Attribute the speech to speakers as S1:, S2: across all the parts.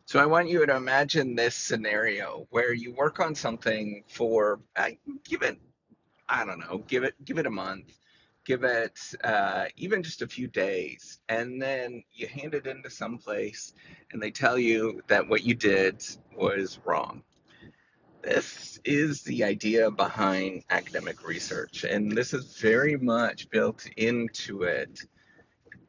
S1: So I want you to imagine this scenario where you work on something for give it, I don't know, give it a month, give it even just a few days, and then you hand it into some place and they tell you that what you did was wrong. This is the idea behind academic research, and this is very much built into it.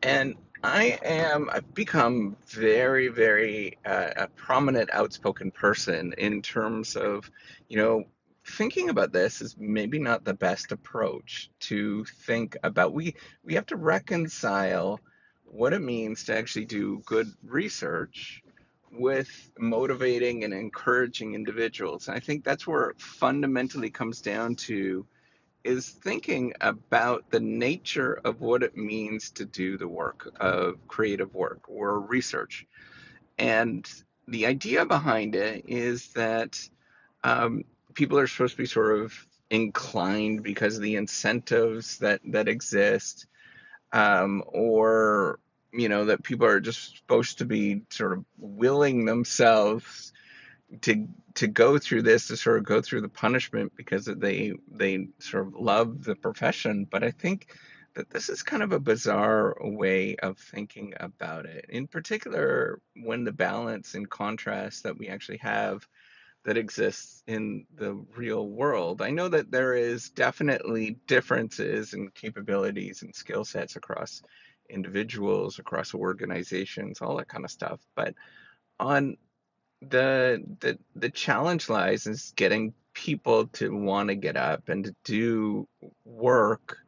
S1: And I've become very, very a prominent, outspoken person in terms of, you know, thinking about this is maybe not the best approach to think about. We have to reconcile what it means to actually do good research with motivating and encouraging individuals. And I think that's where it fundamentally comes down to is thinking about the nature of what it means to do the work of creative work or research. And the idea behind it is that um, people are supposed to be sort of inclined because of the incentives that exist, or that people are just supposed to be sort of willing themselves to go through this, to sort of go through the punishment because they sort of love the profession. But I think that this is kind of a bizarre way of thinking about it, in particular when the balance and contrast that we actually have that exists in the real world. I know that there is definitely differences in capabilities and skill sets across individuals, across organizations, all that kind of stuff, but on the challenge lies is getting people to want to get up and to do work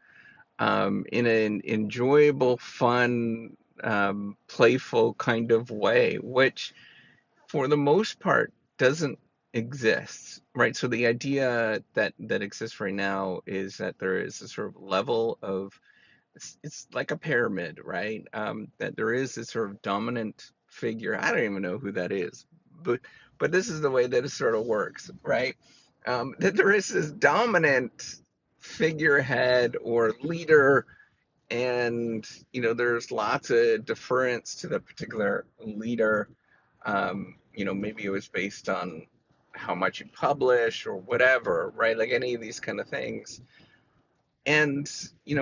S1: in an enjoyable, fun, playful kind of way, which for the most part doesn't exist, right? So the idea that exists right now is that there is a sort of level of it's like a pyramid, right? That there is this sort of dominant figure. I don't even know who that is, but this is the way that it sort of works, right? That there is this dominant figurehead or leader, and there's lots of deference to the particular leader. Maybe it was based on how much you publish or whatever, right? Like any of these kind of things. And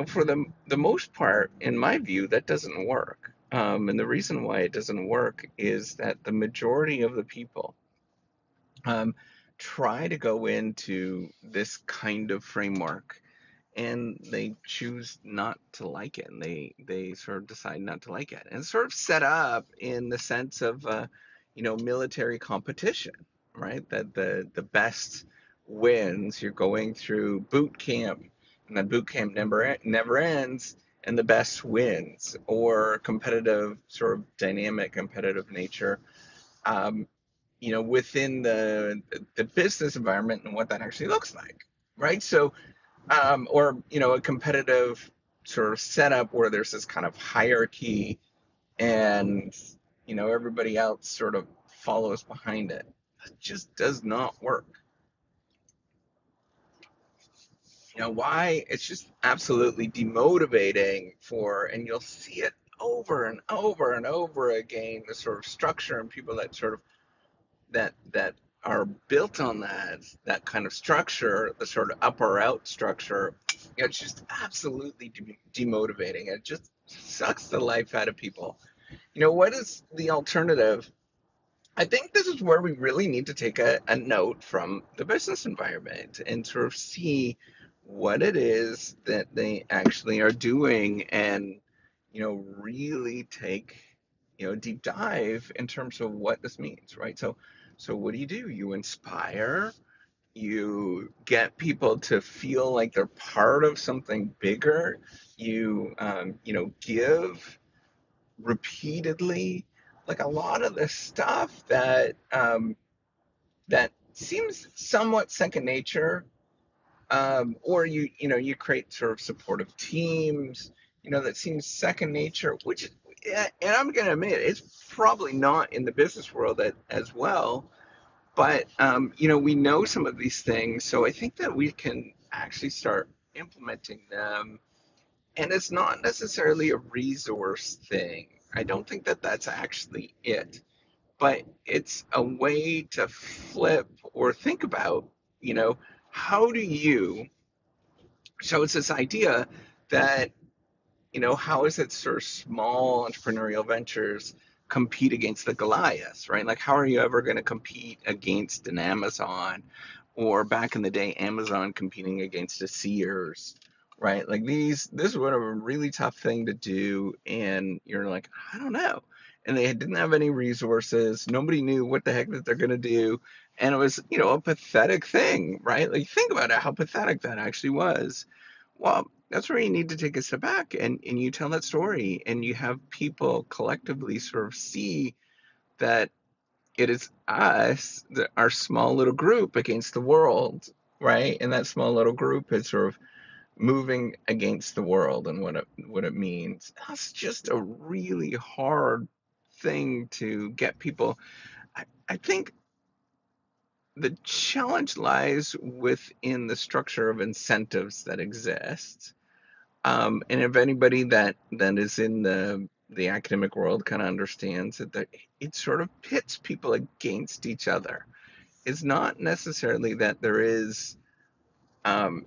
S1: for the most part, in my view, that doesn't work. And the reason why it doesn't work is that the majority of the people um, try to go into this kind of framework and they choose not to like it, and they sort of decide not to like it, and it's sort of set up in the sense of military competition, right? That the best wins. You're going through boot camp, and that boot camp never ends, and the best wins, or competitive sort of dynamic competitive nature, um, within the business environment and what that actually looks like, right? So or a competitive sort of setup where there's this kind of hierarchy, and everybody else sort of follows behind it. It just does not work. Why? It's just absolutely demotivating for, and you'll see it over and over and over again, the sort of structure and people that sort of that are built on that kind of structure, the sort of up or out structure. It's just absolutely demotivating. It just sucks the life out of people. What is the alternative? I think this is where we really need to take a note from the business environment and sort of see what it is that they actually are doing, and really take a deep dive in terms of what this means, right? So what do? You inspire, you get people to feel like they're part of something bigger, you give repeatedly, like a lot of the stuff that seems somewhat second nature, or you create sort of supportive teams, that seems second nature, which, yeah, and I'm going to admit it's probably not in the business world as well, but we know some of these things, so I think that we can actually start implementing them, and it's not necessarily a resource thing. I don't think that that's actually it. but it's a way to flip or think about, you know, how do you, so it's this idea that, how is it sort of small entrepreneurial ventures compete against the Goliaths, right? Like, how are you ever going to compete against an Amazon, or back in the day, Amazon competing against a Sears, right? Like this would have a really tough thing to do, and you're like, I don't know. And they didn't have any resources. Nobody knew what the heck that they're going to do. And it was, a pathetic thing, right? Like, think about it, how pathetic that actually was. Well, that's where you need to take a step back, and you tell that story, and you have people collectively sort of see that it is us, our small little group against the world, right? And that small little group is sort of moving against the world and what it means. That's just a really hard thing to get people. I think the challenge lies within the structure of incentives that exist. And if anybody that is in the academic world kind of understands that it sort of pits people against each other. It's not necessarily that there is. Um,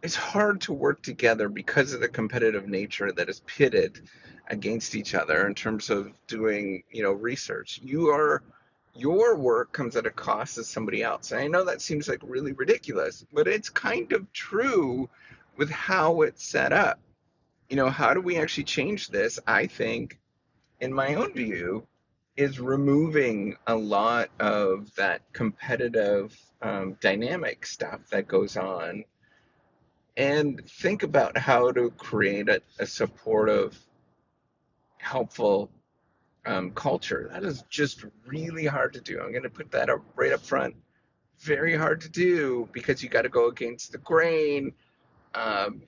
S1: it's hard to work together because of the competitive nature that is pitted against each other in terms of doing, research. Your work comes at a cost to somebody else. And I know that seems like really ridiculous, but it's kind of true with how it's set up. How do we actually change this? I think, in my own view, is removing a lot of that competitive dynamic stuff that goes on, and think about how to create a supportive, helpful culture. That is just really hard to do. I'm going to put that up right up front. Very hard to do because you got to go against the grain.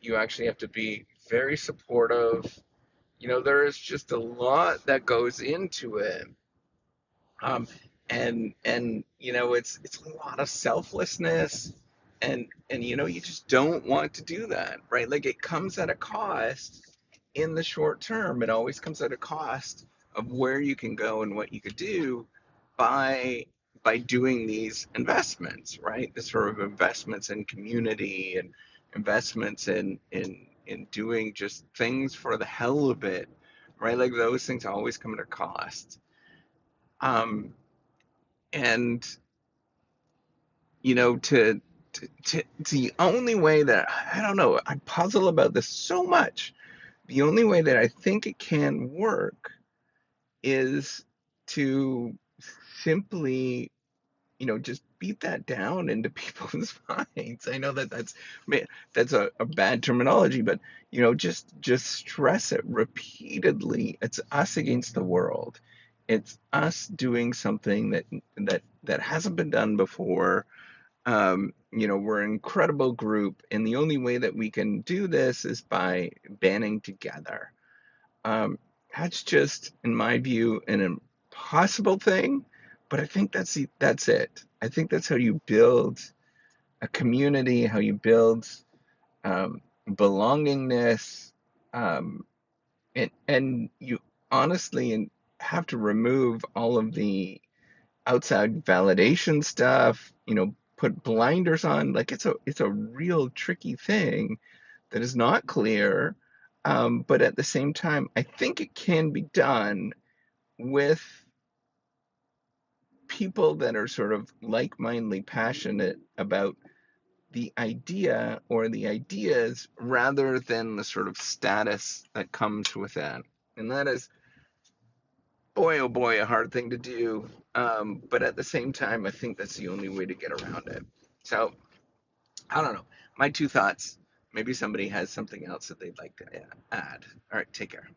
S1: You actually have to be very supportive. There is just a lot that goes into it. Um, and it's a lot of selflessness, and you just don't want to do that, right? Like, it comes at a cost in the short term. It always comes at a cost of where you can go and what you could do by by doing these investments, right? The sort of investments in community, and investments in doing just things for the hell of it, right? Like, those things always come at a cost. Um, and the only way that, I don't know, I puzzle about this so much. The only way that I think it can work is to simply, just beat that down into people's minds. I know that that's a bad terminology, but just stress it repeatedly. It's us against the world. It's us doing something that hasn't been done before. We're an incredible group, and the only way that we can do this is by banding together. Um, that's just, in my view, an impossible thing, but I think that's it. I think that's how you build a community, how you build belongingness, um, and you honestly have to remove all of the outside validation stuff, put blinders on. Like, it's a real tricky thing that is not clear. But at the same time, I think it can be done with people that are sort of like-mindedly passionate about the idea or the ideas, rather than the sort of status that comes with that. And that is, boy, oh boy, a hard thing to do. But at the same time, I think that's the only way to get around it. So, I don't know. My two thoughts. Maybe somebody has something else that they'd like to add. All right, take care.